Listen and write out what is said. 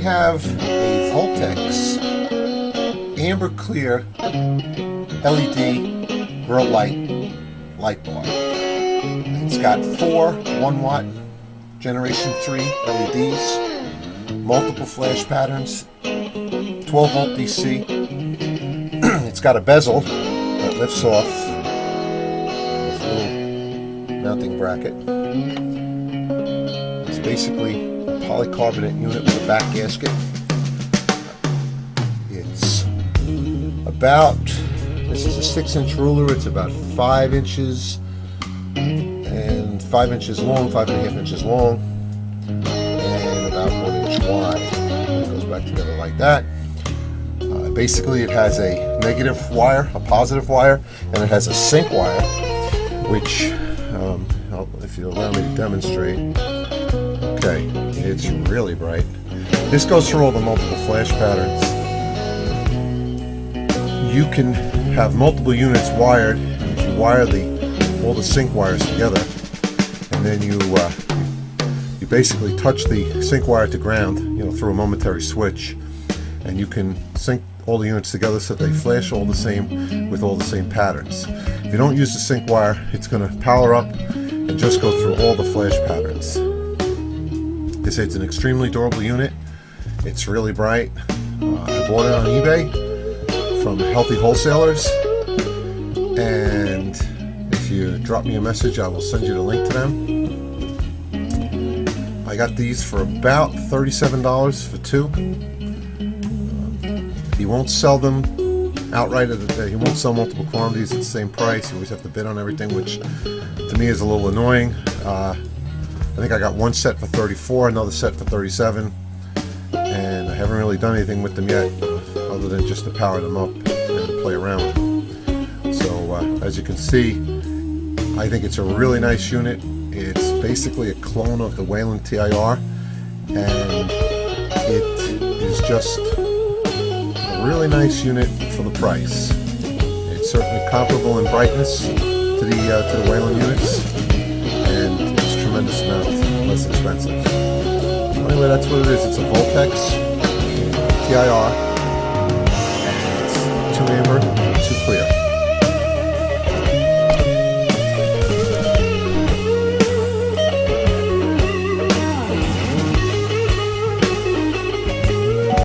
have a Voltex amber clear LED grow light bar. It's got 4 1-watt generation 3 LEDs, multiple flash patterns, 12-volt DC. It's got a bezel that lifts off with a little mounting bracket. It's basically a polycarbonate unit with a back gasket. It's about, this is a 6-inch ruler, it's about 5 inches and 5 inches long, 5.5 inches long, and about 1 inch wide. It goes back together like that. Basically, it has a negative wire, a positive wire, and it has a sync wire, which, if you allow me to demonstrate, okay, it's really bright. This goes through all the multiple flash patterns. You can have multiple units wired. If you wire all the sync wires together, and then you basically touch the sync wire to ground, through a momentary switch, and you can sync all the units together so they flash all the same with all the same patterns. If you don't use the sync wire, it's going to power up and just go through all the flash patterns. They say it's an extremely durable unit. It's really bright. I bought it on eBay from Healthy Wholesalers, and if you drop me a message, I will send you the link to them. I got these for about $37 for 2. He won't sell them outright. He won't sell multiple quantities at the same price. You always have to bid on everything, which to me is a little annoying. I think I got one set for $34, another set for $37, and I haven't really done anything with them yet, other than just to power them up and play around with them. So as you can see, I think it's a really nice unit. It's basically a clone of the Whelen TIR, and it is just a really nice unit for the price. It's certainly comparable in brightness to the Whelen units, and it's a tremendous amount less expensive. So anyway, that's what it is. It's a Voltex TIR, and it's 2 amber, 2 clear.